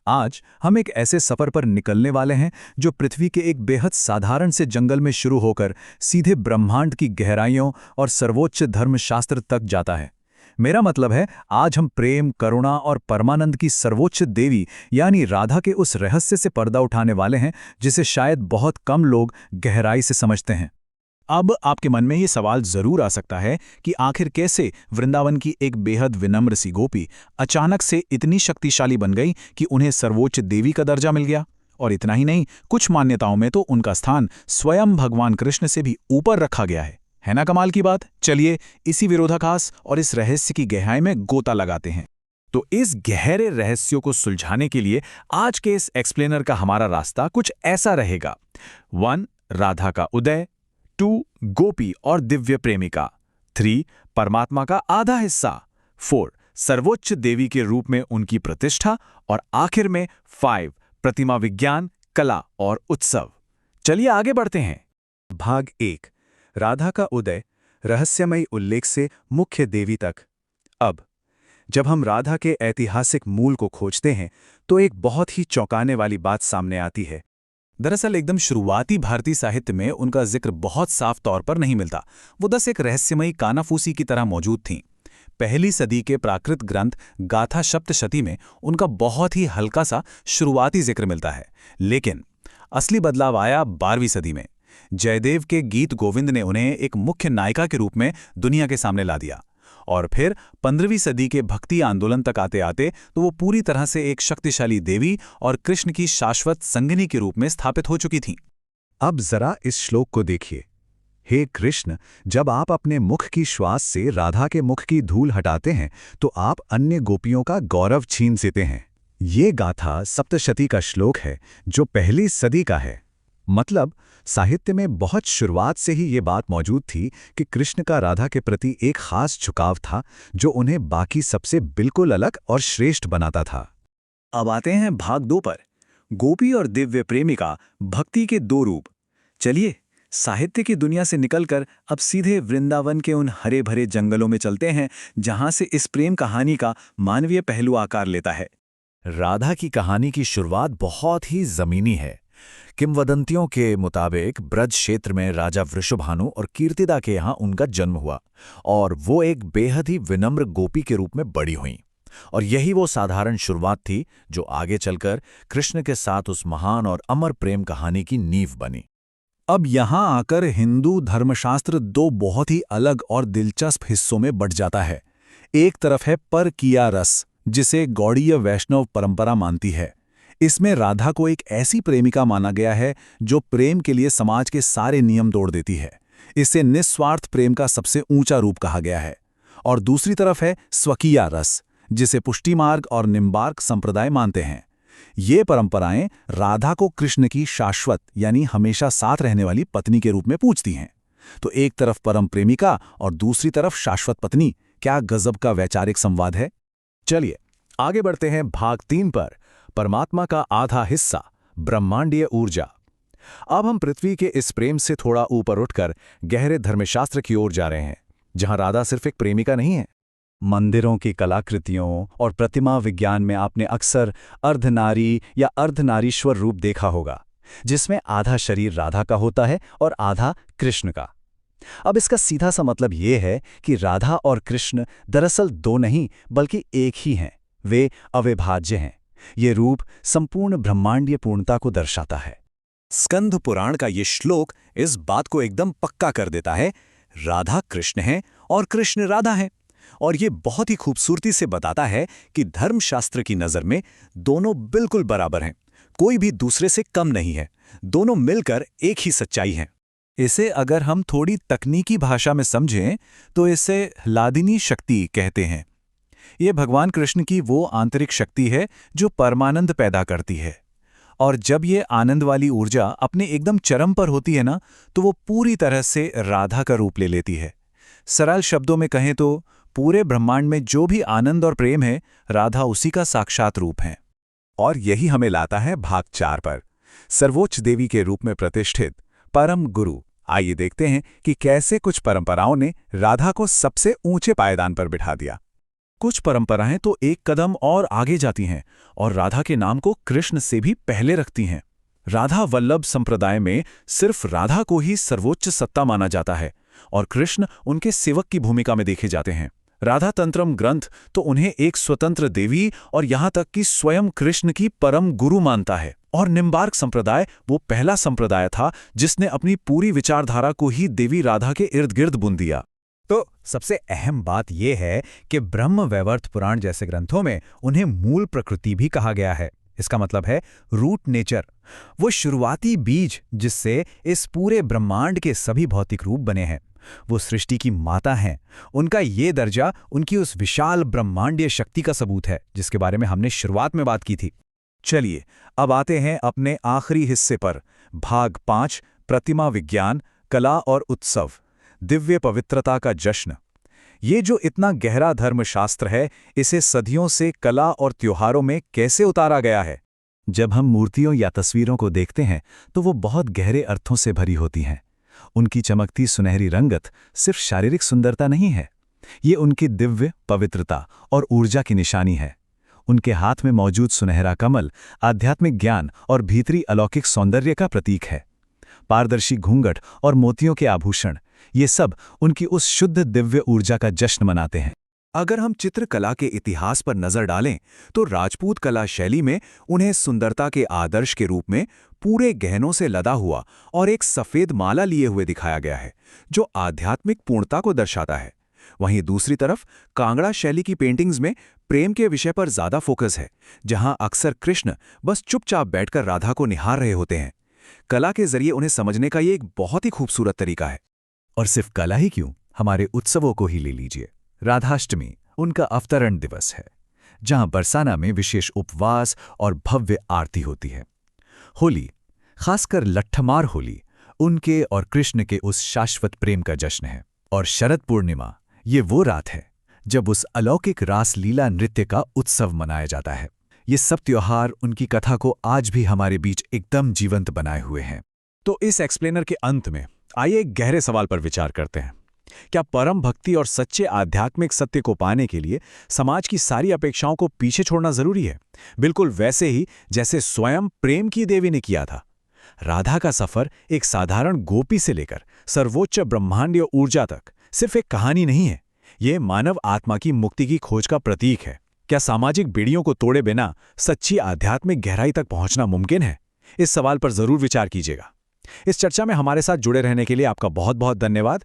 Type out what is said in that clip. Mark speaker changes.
Speaker 1: आज हम एक ऐसे सफर पर निकलने वाले हैं जो पृथ्वी के एक बेहद साधारण से जंगल में शुरू होकर सीधे ब्रह्मांड की गहराइयों और सर्वोच्च धर्मशास्त्र तक जाता है। मेरा मतलब है, आज हम प्रेम, करुणा और परमानंद की सर्वोच्च देवी यानी राधा के उस रहस्य से पर्दा उठाने वाले हैं जिसे शायद बहुत कम लोग गहराई से समझते हैं।
Speaker 2: अब आपके मन में ये सवाल जरूर आ सकता है कि आखिर कैसे वृंदावन की एक बेहद विनम्र सी गोपी अचानक से इतनी शक्तिशाली बन गई कि उन्हें सर्वोच्च देवी का दर्जा मिल गया। और इतना ही नहीं, कुछ मान्यताओं में तो उनका स्थान स्वयं भगवान कृष्ण से भी ऊपर रखा गया है ना कमाल की बात। चलिए इसी विरोधाभास और इस रहस्य की गहराई में गोता लगाते हैं। तो इस गहरे रहस्यों को सुलझाने के लिए आज के इस एक्सप्लेनर का हमारा रास्ता कुछ ऐसा रहेगा। 1. राधा का उदय। 2. गोपी और दिव्य प्रेमिका। 3. परमात्मा का आधा हिस्सा। 4. सर्वोच्च देवी के रूप में उनकी प्रतिष्ठा। और आखिर में 5. प्रतिमा विज्ञान, कला और उत्सव। चलिए आगे बढ़ते हैं।
Speaker 3: भाग 1, राधा का उदय, रहस्यमयी उल्लेख से मुख्य देवी तक। अब जब हम राधा के ऐतिहासिक मूल को खोजते हैं तो एक बहुत ही चौंकाने वाली बात सामने आती है।
Speaker 2: दरअसल एकदम शुरुआती भारतीय साहित्य में उनका जिक्र बहुत साफ तौर पर नहीं मिलता। वो बस एक रहस्यमयी कानाफूसी की तरह मौजूद थीं। पहली सदी के प्राकृत ग्रंथ गाथा सप्तशती में उनका बहुत ही हल्का सा शुरुआती जिक्र मिलता है, लेकिन असली बदलाव आया 12वीं सदी में। जयदेव के गीत गोविंद ने उन्हें एक मुख्य नायिका के रूप में दुनिया के सामने ला दिया। और फिर 15वीं सदी के भक्ति आंदोलन तक आते आते तो वो पूरी तरह से एक शक्तिशाली देवी और कृष्ण की शाश्वत संगिनी के रूप में स्थापित हो चुकी थीं।
Speaker 3: अब जरा इस श्लोक को देखिए। हे कृष्ण, जब आप अपने मुख की श्वास से राधा के मुख की धूल हटाते हैं तो आप अन्य गोपियों का गौरव छीन देते हैं। ये गाथा सप्तशती का श्लोक है जो पहली सदी का है। मतलब साहित्य में बहुत शुरुआत से ही ये बात मौजूद थी कि कृष्ण का राधा के प्रति एक खास झुकाव था जो उन्हें बाकी सबसे बिल्कुल अलग और श्रेष्ठ बनाता था।
Speaker 1: अब आते हैं भाग 2 पर, गोपी और दिव्य प्रेमिका, भक्ति के 2 रूप। चलिए साहित्य की दुनिया से निकलकर अब सीधे वृंदावन के उन हरे भरे जंगलों में चलते हैं जहां से इस प्रेम कहानी का मानवीय पहलू आकार लेता है।
Speaker 2: राधा की कहानी की शुरुआत बहुत ही जमीनी है। किंवदंतियों के मुताबिक ब्रज क्षेत्र में राजा वृषभानु और कीर्तिदा के यहाँ उनका जन्म हुआ और वो एक बेहद ही विनम्र गोपी के रूप में बड़ी हुईं। और यही वो साधारण शुरुआत थी जो आगे चलकर कृष्ण के साथ उस महान और अमर प्रेम कहानी की नींव बनी।
Speaker 1: अब यहाँ आकर हिंदू धर्मशास्त्र 2 बहुत ही अलग और दिलचस्प हिस्सों में बंट जाता है। एक तरफ है परकीया रस, जिसे गौड़ीय वैष्णव परंपरा मानती है। इसमें राधा को एक ऐसी प्रेमिका माना गया है जो प्रेम के लिए समाज के सारे नियम तोड़ देती है। इसे निस्वार्थ प्रेम का सबसे ऊंचा रूप कहा गया है। और दूसरी तरफ है स्वकीया रस, जिसे पुष्टि मार्ग और निम्बार्क संप्रदाय मानते हैं। ये परंपराएं राधा को कृष्ण की शाश्वत यानी हमेशा साथ रहने वाली पत्नी के रूप में पूजती हैं। तो एक तरफ परम प्रेमिका और दूसरी तरफ शाश्वत पत्नी, क्या गजब का वैचारिक संवाद है।
Speaker 2: चलिए आगे बढ़ते हैं भाग 3 पर, परमात्मा का आधा हिस्सा, ब्रह्मांडीय ऊर्जा। अब हम पृथ्वी के इस प्रेम से थोड़ा ऊपर उठकर गहरे धर्मशास्त्र की ओर जा रहे हैं, जहां राधा सिर्फ एक प्रेमिका नहीं है।
Speaker 3: मंदिरों की कलाकृतियों और प्रतिमा विज्ञान में आपने अक्सर अर्धनारी या अर्धनारीश्वर रूप देखा होगा, जिसमें आधा शरीर राधा का होता है और आधा कृष्ण का। अब इसका सीधा सा मतलब ये है कि राधा और कृष्ण दरअसल 2 नहीं बल्कि एक ही हैं। वे अविभाज्य हैं। ये रूप संपूर्ण ब्रह्मांडीय पूर्णता को दर्शाता है।
Speaker 2: स्कंद पुराण का ये श्लोक इस बात को एकदम पक्का कर देता है। राधा कृष्ण है और कृष्ण राधा है। और ये बहुत ही खूबसूरती से बताता है कि धर्मशास्त्र की नज़र में दोनों बिल्कुल बराबर हैं। कोई भी दूसरे से कम नहीं है। दोनों मिलकर एक ही सच्चाई है।
Speaker 1: इसे अगर हम थोड़ी तकनीकी भाषा में समझें तो इसे ह्लादिनी शक्ति कहते हैं। ये भगवान कृष्ण की वो आंतरिक शक्ति है जो परमानंद पैदा करती है। और जब ये आनंद वाली ऊर्जा अपने एकदम चरम पर होती है ना, तो वो पूरी तरह से राधा का रूप ले लेती है। सरल शब्दों में कहें तो पूरे ब्रह्मांड में जो भी आनंद और प्रेम है, राधा उसी का साक्षात रूप है।
Speaker 3: और यही हमें लाता है भाग 4 पर, सर्वोच्च देवी के रूप में प्रतिष्ठित परम गुरु। आइए देखते हैं कि कैसे कुछ परंपराओं ने राधा को सबसे ऊंचे पायदान पर बिठा दिया।
Speaker 1: कुछ परंपराएं तो एक कदम और आगे जाती हैं और राधा के नाम को कृष्ण से भी पहले रखती हैं। राधा वल्लभ संप्रदाय में सिर्फ राधा को ही सर्वोच्च सत्ता माना जाता है और कृष्ण उनके सेवक की भूमिका में देखे जाते हैं। राधा तंत्रम ग्रंथ तो उन्हें एक स्वतंत्र देवी और यहाँ तक कि स्वयं कृष्ण की परम गुरु मानता है। और निम्बार्क संप्रदाय वो पहला संप्रदाय था जिसने अपनी पूरी विचारधारा को ही देवी राधा के इर्द गिर्द बुन दिया।
Speaker 2: तो सबसे अहम बात यह है कि ब्रह्म वैवर्त पुराण जैसे ग्रंथों में उन्हें मूल प्रकृति भी कहा गया है। इसका मतलब है रूट नेचर, वो शुरुआती बीज जिससे इस पूरे ब्रह्मांड के सभी भौतिक रूप बने हैं। वो सृष्टि की माता हैं। उनका ये दर्जा उनकी उस विशाल ब्रह्मांडीय शक्ति का सबूत है जिसके बारे में हमने शुरुआत में बात की थी।
Speaker 1: चलिए अब आते हैं अपने आखिरी हिस्से पर, भाग 5, प्रतिमा विज्ञान, कला और उत्सव, दिव्य पवित्रता का जश्न। ये जो इतना गहरा धर्मशास्त्र है, इसे सदियों से कला और त्योहारों में कैसे उतारा गया है?
Speaker 3: जब हम मूर्तियों या तस्वीरों को देखते हैं तो वो बहुत गहरे अर्थों से भरी होती हैं। उनकी चमकती सुनहरी रंगत सिर्फ शारीरिक सुंदरता नहीं है, ये उनकी दिव्य पवित्रता और ऊर्जा की निशानी है। उनके हाथ में मौजूद सुनहरा कमल आध्यात्मिक ज्ञान और भीतरी अलौकिक सौंदर्य का प्रतीक है। पारदर्शी घूंघट और मोतियों के आभूषण, ये सब उनकी उस शुद्ध दिव्य ऊर्जा का जश्न मनाते हैं।
Speaker 1: अगर हम चित्रकला के इतिहास पर नजर डालें तो राजपूत कला शैली में उन्हें सुंदरता के आदर्श के रूप में पूरे गहनों से लदा हुआ और एक सफेद माला लिए हुए दिखाया गया है, जो आध्यात्मिक पूर्णता को दर्शाता है। वहीं दूसरी तरफ कांगड़ा शैली की पेंटिंग्स में प्रेम के विषय पर ज्यादा फोकस है, जहां अक्सर कृष्ण बस चुपचाप बैठकर राधा को निहार रहे होते हैं। कला के जरिए उन्हें समझने का ये एक बहुत ही खूबसूरत तरीका है।
Speaker 3: और सिर्फ कला ही क्यों, हमारे उत्सवों को ही ले लीजिए। राधाष्टमी उनका अवतरण दिवस है, जहां बरसाना में विशेष उपवास और भव्य आरती होती है। होली, खासकर लट्ठमार होली, उनके और कृष्ण के उस शाश्वत प्रेम का जश्न है। और शरद पूर्णिमा, ये वो रात है जब उस अलौकिक रासलीला नृत्य का उत्सव मनाया जाता है। ये सब त्योहार उनकी कथा को आज भी हमारे बीच एकदम जीवंत बनाए हुए हैं।
Speaker 1: तो इस एक्सप्लेनर के अंत में आइए एक गहरे सवाल पर विचार करते हैं। क्या परम भक्ति और सच्चे आध्यात्मिक सत्य को पाने के लिए समाज की सारी अपेक्षाओं को पीछे छोड़ना जरूरी है, बिल्कुल वैसे ही जैसे स्वयं प्रेम की देवी ने किया था? राधा का सफर एक साधारण गोपी से लेकर सर्वोच्च ब्रह्मांडीय ऊर्जा तक सिर्फ एक कहानी नहीं है, ये मानव आत्मा की मुक्ति की खोज का प्रतीक है। क्या सामाजिक बेड़ियों को तोड़े बिना सच्ची आध्यात्मिक गहराई तक पहुंचना मुमकिन है? इस सवाल पर जरूर विचार कीजिएगा। इस चर्चा में हमारे साथ जुड़े रहने के लिए आपका बहुत बहुत धन्यवाद।